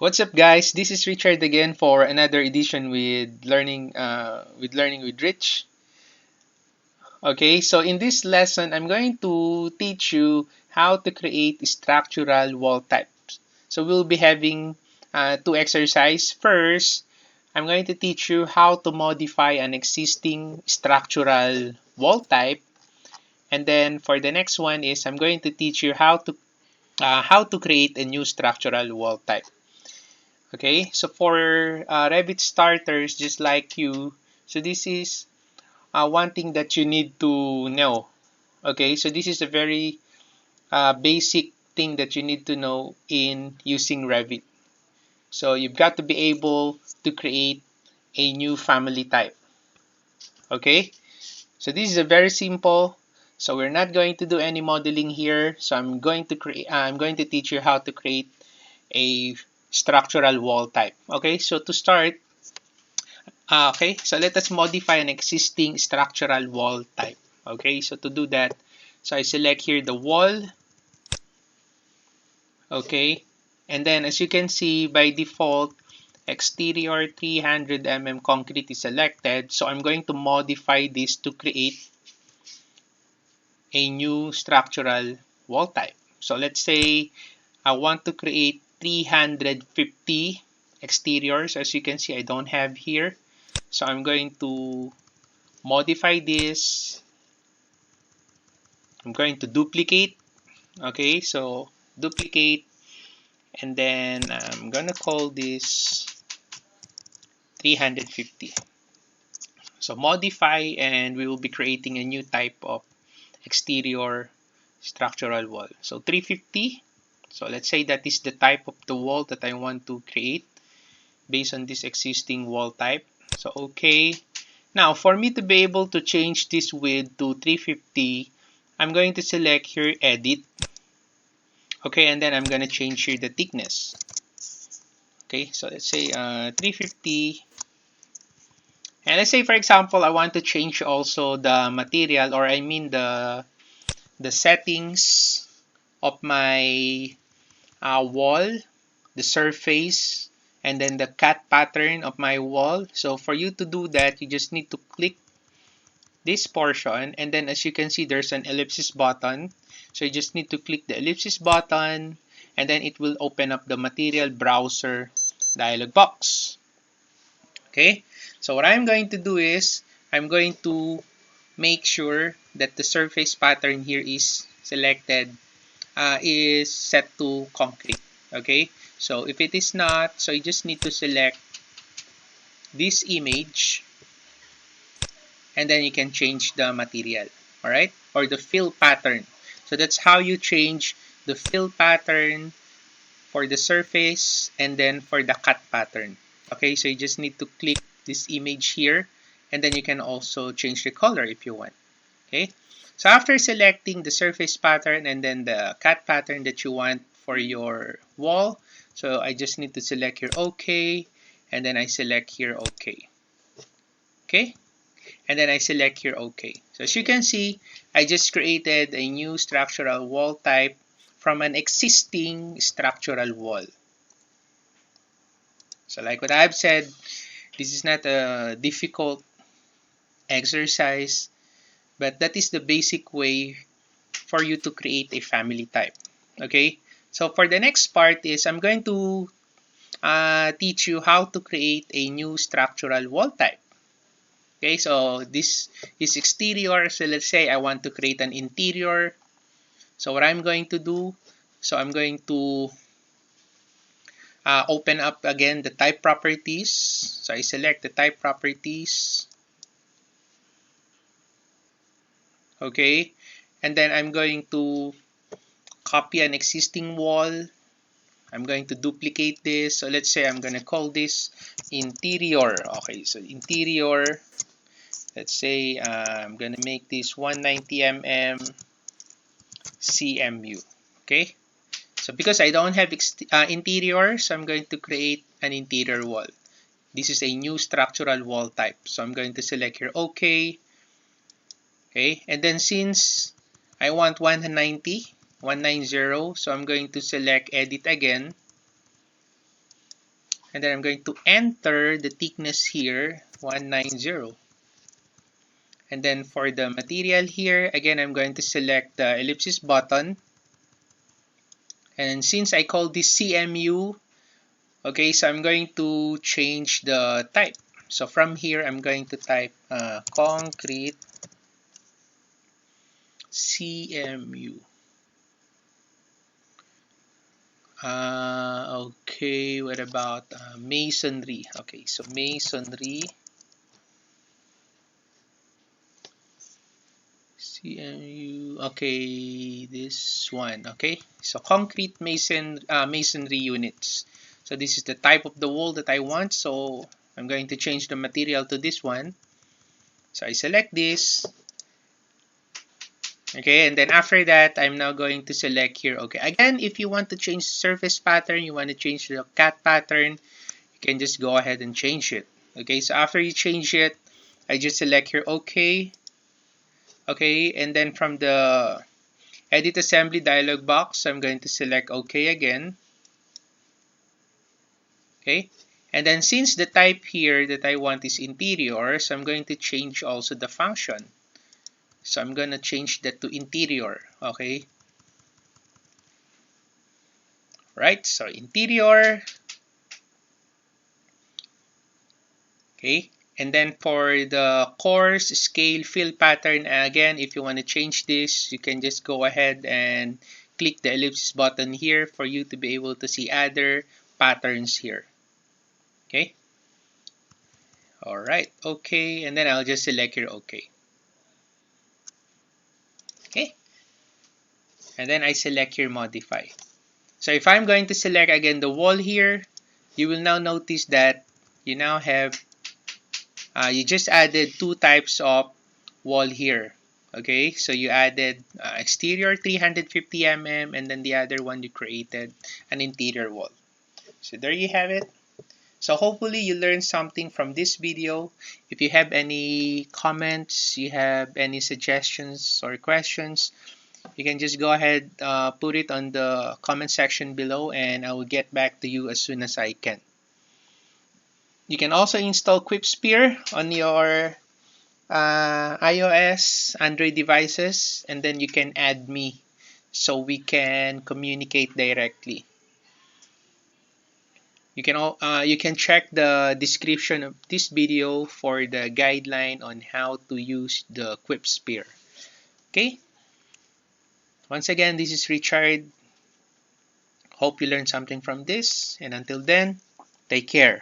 What's up, guys? This is Richard again for another edition with Learning with Rich. Okay, so in this lesson, I'm going to teach you how to create structural wall types. So we'll be having two exercises. First, I'm going to teach you how to modify an existing structural wall type, and then for the next one is I'm going to teach you how to create a new structural wall type. Okay, so for Revit starters, just like you, so this is one thing that you need to know. Okay, so this is a very basic thing that you need to know in using Revit. So you've got to be able to create a new family type. Okay, so this is a very simple. So we're not going to do any modeling here. So I'm going to teach you how to create a structural wall type. Okay, so to start, okay, so let us modify an existing structural wall type. Okay, so to do that, so I select here the wall. Okay, and then as you can see, by default, exterior 300 concrete is selected. So I'm going to modify this to create a new structural wall type. So let's say I want to create 350 exteriors. As you can see, I don't have here. So I'm going to modify this. I'm going to duplicate. Okay, so duplicate, and then I'm gonna call this 350. So modify, and we will be creating a new type of exterior structural wall. So 350. So let's say that is the type of the wall that I want to create based on this existing wall type. So okay. Now for me to be able to change this width to 350, I'm going to select here edit. Okay, and then I'm gonna change here the thickness. Okay, so let's say 350. And let's say, for example, I want to change also the material, or I mean the settings of my wall, the surface, and then the cut pattern of my wall. So for you to do that, you just need to click this portion, and then as you can see, there's an ellipsis button. So you just need to click the ellipsis button, and then it will open up the material browser dialog box. Okay, so what I'm going to do is I'm going to make sure that the surface pattern here is selected, is set to concrete. Okay, so if it is not, so you just need to select this image, and then you can change the material, all right, or the fill pattern. So that's how you change the fill pattern for the surface and then for the cut pattern. Okay, so you just need to click this image here, and then you can also change the color if you want. Okay, so after selecting the surface pattern and then the cut pattern that you want for your wall, so I just need to select here OK, and then I select here OK. Okay, and then I select here OK. So as you can see, I just created a new structural wall type from an existing structural wall. So like what I've said, this is not a difficult exercise, but that is the basic way for you to create a family type. Okay, so for the next part is I'm going to teach you how to create a new structural wall type. Okay, so this is exterior. So let's say I want to create an interior. So what I'm going to do, so I'm going to open up again the type properties. So I select the type properties. Okay, and then I'm going to copy an existing wall. I'm going to duplicate this. So let's say I'm going to call this interior. Okay, so interior. Let's say I'm going to make this 190 mm CMU. Okay, so because I don't have interior, so I'm going to create an interior wall. This is a new structural wall type. So I'm going to select here OK. Okay, and then since I want 190, so I'm going to select edit again. and then I'm going to enter the thickness here, 190. And then for the material here, again, I'm going to select the ellipsis button. And since I call this CMU, okay, so I'm going to change the type. So from here, I'm going to type concrete CMU. Okay, what about masonry? Okay, so masonry CMU. Okay, this one. Okay, so concrete masonry units. So this is the type of the wall that I want. So I'm going to change the material to this one. So I select this. Okay, and then after that, I'm now going to select here. Okay, again, if you want to change the surface pattern, you want to change the cut pattern, you can just go ahead and change it. Okay, so after you change it, I just select here OK. Okay, and then from the Edit Assembly dialog box, I'm going to select OK again. Okay, and then since the type here that I want is interior, so I'm going to change also the function. So I'm going to change that to interior. Okay, right, so interior. Okay, and then for the coarse scale fill pattern, again, if you want to change this, you can just go ahead and click the ellipsis button here for you to be able to see other patterns here. Okay, all right, okay, and then I'll just select here OK. Okay, and then I select here modify. So if I'm going to select again the wall here, you will now notice that you now have you just added two types of wall here. Okay, so you added exterior 350 mm, and then the other one you created an interior wall. So there you have it. So hopefully you learned something from this video. If you have any comments, you have any suggestions or questions, you can just go ahead, put it on the comment section below, and I will get back to you as soon as I can. You can also install QuipSpear on your iOS, Android devices, and then you can add me so we can communicate directly. You can check the description of this video for the guideline on how to use the QuipSpear. Okay. Once again, this is Richard. Hope you learned something from this, and until then, take care.